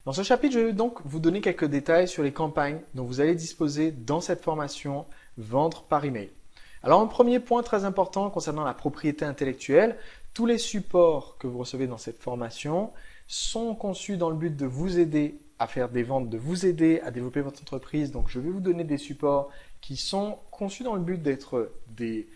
Dans ce chapitre, je vais donc vous donner quelques détails sur les campagnes dont vous allez disposer dans cette formation Vendre par email. Alors un premier point très important concernant la propriété intellectuelle, tous les supports que vous recevez dans cette formation sont conçus dans le but de vous aider à faire des ventes, de vous aider à développer votre entreprise. Donc je vais vous donner des supports qui sont conçus dans le but d'être des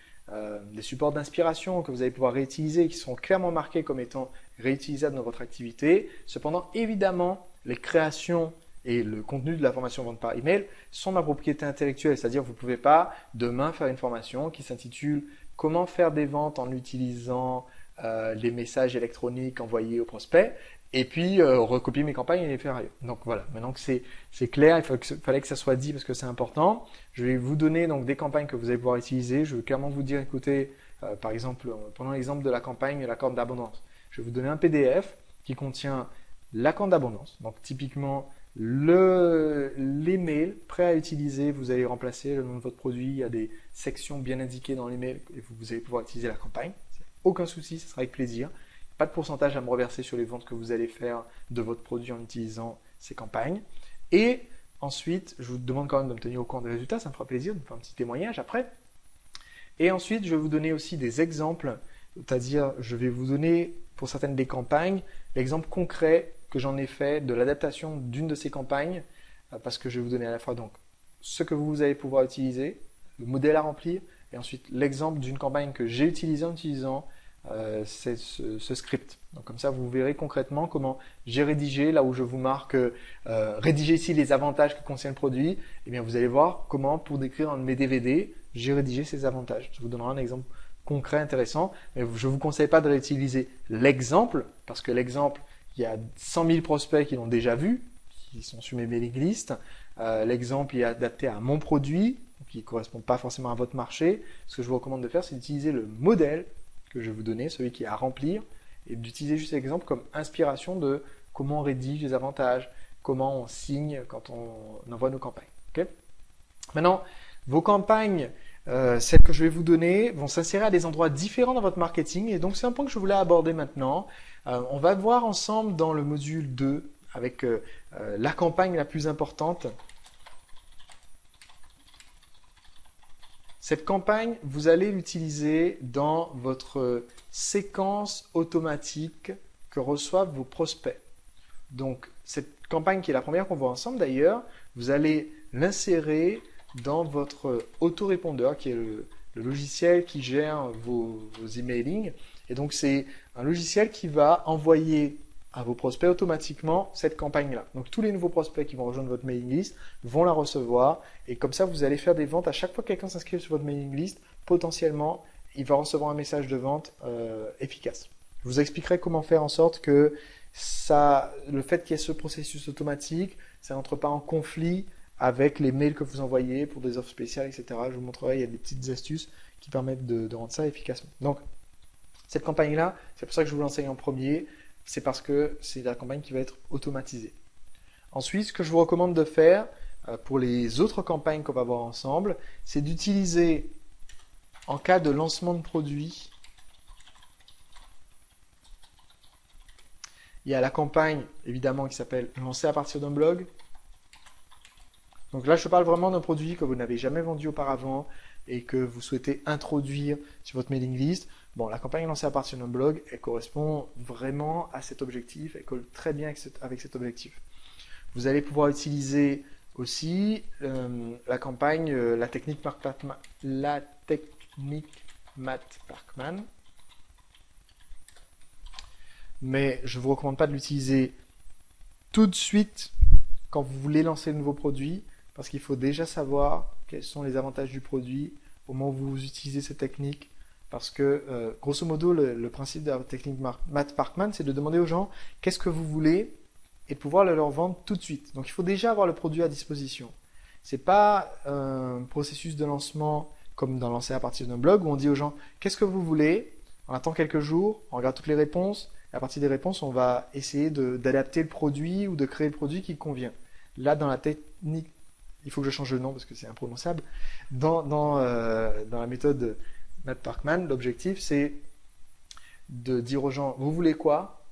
supports d'inspiration que vous allez pouvoir réutiliser et qui seront clairement marqués comme étant réutilisables dans votre activité. Cependant, évidemment, les créations et le contenu de la formation vente par email sont ma propriété intellectuelle, c'est-à-dire que vous ne pouvez pas demain faire une formation qui s'intitule Comment faire des ventes en utilisant les messages électroniques envoyés aux prospects et puis recopier mes campagnes et les faire ailleurs. Donc voilà, maintenant que c'est clair, fallait que ça soit dit parce que c'est important. Je vais vous donner donc des campagnes que vous allez pouvoir utiliser. Je veux clairement vous dire, écoutez, par exemple, prenons l'exemple de la campagne La Corde d'Abondance. Je vais vous donner un PDF qui contient la corde d'abondance. Donc typiquement, l'email prêt à utiliser, vous allez remplacer le nom de votre produit. Il y a des sections bien indiquées dans l'email et vous allez pouvoir utiliser la campagne. Aucun souci, ce sera avec plaisir. Pas de pourcentage à me reverser sur les ventes que vous allez faire de votre produit en utilisant ces campagnes. Et ensuite, je vous demande quand même de me tenir au courant des résultats, ça me fera plaisir de me faire un petit témoignage après. Et ensuite, je vais vous donner aussi des exemples, c'est-à-dire je vais vous donner pour certaines des campagnes l'exemple concret que j'en ai fait de l'adaptation d'une de ces campagnes, parce que je vais vous donner à la fois donc ce que vous allez pouvoir utiliser, le modèle à remplir, et ensuite l'exemple d'une campagne que j'ai utilisée en utilisant ce script. Donc comme ça, vous verrez concrètement comment j'ai rédigé, là où je vous marque rédiger ici les avantages que contient le produit, et bien vous allez voir comment pour décrire dans mes DVD, j'ai rédigé ces avantages. Je vous donnerai un exemple concret intéressant, mais je ne vous conseille pas de réutiliser l'exemple, parce que l'exemple, il y a 100 000 prospects qui l'ont déjà vu, qui sont sur mes mailing lists. L'exemple est adapté à mon produit, qui ne correspond pas forcément à votre marché. Ce que je vous recommande de faire, c'est d'utiliser le modèle que je vais vous donner, celui qui est à remplir, et d'utiliser juste l'exemple comme inspiration de comment on rédige les avantages, comment on signe quand on envoie nos campagnes. Okay. Maintenant, vos campagnes, celles que je vais vous donner, vont s'insérer à des endroits différents dans votre marketing, et donc c'est un point que je voulais aborder maintenant. On va voir ensemble dans le module 2 avec la campagne la plus importante. Cette campagne, vous allez l'utiliser dans votre séquence automatique que reçoivent vos prospects. Donc, cette campagne qui est la première qu'on voit ensemble d'ailleurs, vous allez l'insérer dans votre autorépondeur qui est le logiciel qui gère vos emailing. Et donc, c'est un logiciel qui va envoyer à vos prospects automatiquement cette campagne-là. Donc tous les nouveaux prospects qui vont rejoindre votre mailing list vont la recevoir et comme ça vous allez faire des ventes à chaque fois que quelqu'un s'inscrit sur votre mailing list, potentiellement il va recevoir un message de vente efficace. Je vous expliquerai comment faire en sorte que le fait qu'il y ait ce processus automatique, ça n'entre pas en conflit avec les mails que vous envoyez pour des offres spéciales, etc. Je vous montrerai, il y a des petites astuces qui permettent de rendre ça efficacement. Donc cette campagne-là, c'est pour ça que je vous l'enseigne en premier. C'est parce que c'est la campagne qui va être automatisée. Ensuite, ce que je vous recommande de faire pour les autres campagnes qu'on va voir ensemble, c'est d'utiliser, en cas de lancement de produit, il y a la campagne évidemment qui s'appelle lancer à partir d'un blog. Donc là, je parle vraiment d'un produit que vous n'avez jamais vendu auparavant et que vous souhaitez introduire sur votre mailing list. Bon, la campagne lancée à partir d'un blog, elle correspond vraiment à cet objectif, elle colle très bien avec cet objectif. Vous allez pouvoir utiliser aussi la campagne, la technique Matt Parkman. Mais je ne vous recommande pas de l'utiliser tout de suite quand vous voulez lancer le nouveau produit, parce qu'il faut déjà savoir quels sont les avantages du produit au moment où vous utilisez cette technique. Parce que, grosso modo, le principe de la technique Matt Parkman, c'est de demander aux gens qu'est-ce que vous voulez et de pouvoir le leur vendre tout de suite. Donc, il faut déjà avoir le produit à disposition. Ce n'est pas un processus de lancement comme dans lancer à partir d'un blog où on dit aux gens qu'est-ce que vous voulez, on attend quelques jours, on regarde toutes les réponses, et à partir des réponses, on va essayer d'adapter le produit ou de créer le produit qui convient. Là, dans la technique, il faut que je change le nom parce que c'est imprononçable, dans la méthode Matt Parkman, l'objectif c'est de dire aux gens, vous voulez quoi?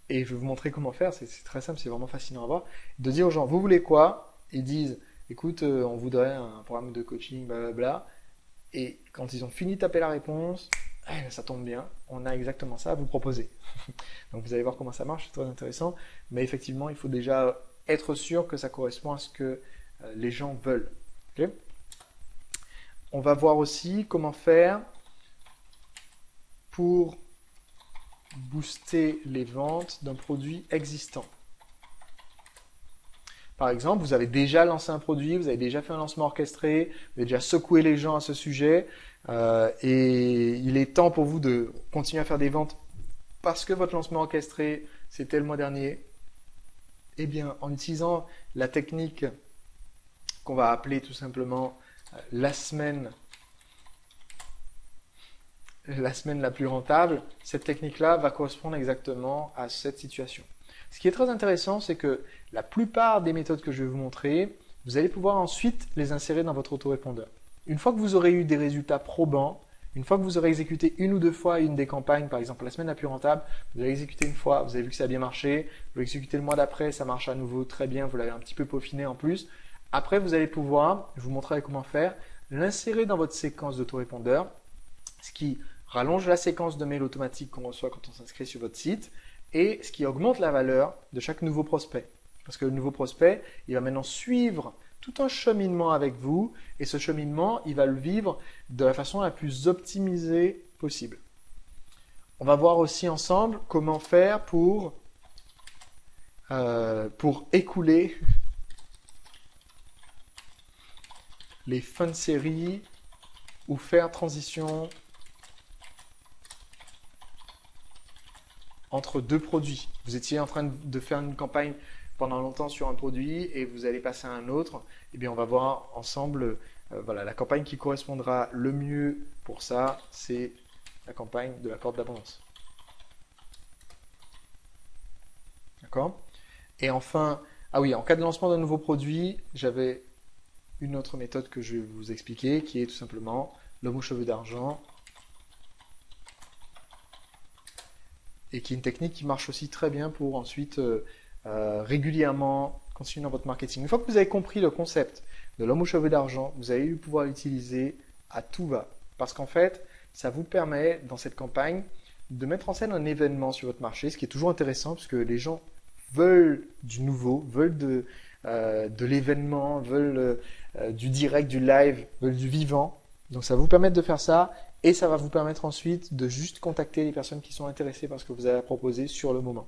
Et je vais vous montrer comment faire, c'est très simple, c'est vraiment fascinant à voir. De dire aux gens, vous voulez quoi? Ils disent, écoute, on voudrait un programme de coaching, blablabla. Et quand ils ont fini de taper la réponse, ça tombe bien, on a exactement ça à vous proposer. Donc vous allez voir comment ça marche, c'est très intéressant. Mais effectivement, il faut déjà être sûr que ça correspond à ce que les gens veulent. Okay. On va voir aussi comment faire pour booster les ventes d'un produit existant. Par exemple, vous avez déjà lancé un produit, vous avez déjà fait un lancement orchestré, vous avez déjà secoué les gens à ce sujet, et il est temps pour vous de continuer à faire des ventes parce que votre lancement orchestré, c'était le mois dernier. Eh bien, en utilisant la technique qu'on va appeler tout simplement la semaine la plus rentable, cette technique-là va correspondre exactement à cette situation. Ce qui est très intéressant, c'est que la plupart des méthodes que je vais vous montrer, vous allez pouvoir ensuite les insérer dans votre autorépondeur. Une fois que vous aurez eu des résultats probants, une fois que vous aurez exécuté une ou deux fois une des campagnes, par exemple la semaine la plus rentable, vous avez exécuté une fois, vous avez vu que ça a bien marché, vous exécutez le mois d'après, ça marche à nouveau très bien, vous l'avez un petit peu peaufiné en plus. Après, vous allez pouvoir, je vous montrerai comment faire, l'insérer dans votre séquence d'autorépondeur, ce qui rallonge la séquence de mails automatiques qu'on reçoit quand on s'inscrit sur votre site et ce qui augmente la valeur de chaque nouveau prospect. Parce que le nouveau prospect, il va maintenant suivre tout un cheminement avec vous et ce cheminement, il va le vivre de la façon la plus optimisée possible. On va voir aussi ensemble comment faire pour écouler les fins de série ou faire transition entre deux produits. Vous étiez en train de faire une campagne pendant longtemps sur un produit et vous allez passer à un autre. Eh bien, on va voir ensemble, voilà, la campagne qui correspondra le mieux pour ça, c'est la campagne de la corde d'abondance. D'accord? Et enfin, ah oui, en cas de lancement d'un nouveau produit, j'avais une autre méthode que je vais vous expliquer qui est tout simplement l'homme aux cheveux d'argent. Et qui est une technique qui marche aussi très bien pour ensuite régulièrement continuer dans votre marketing. Une fois que vous avez compris le concept de l'homme aux cheveux d'argent, vous allez pouvoir l'utiliser à tout va. Parce qu'en fait, ça vous permet, dans cette campagne, de mettre en scène un événement sur votre marché, ce qui est toujours intéressant parce que les gens veulent du nouveau, veulent de l'événement, veulent du direct, du live, veulent du vivant. Donc ça va vous permettre de faire ça et ça va vous permettre ensuite de juste contacter les personnes qui sont intéressées par ce que vous avez à proposer sur le moment.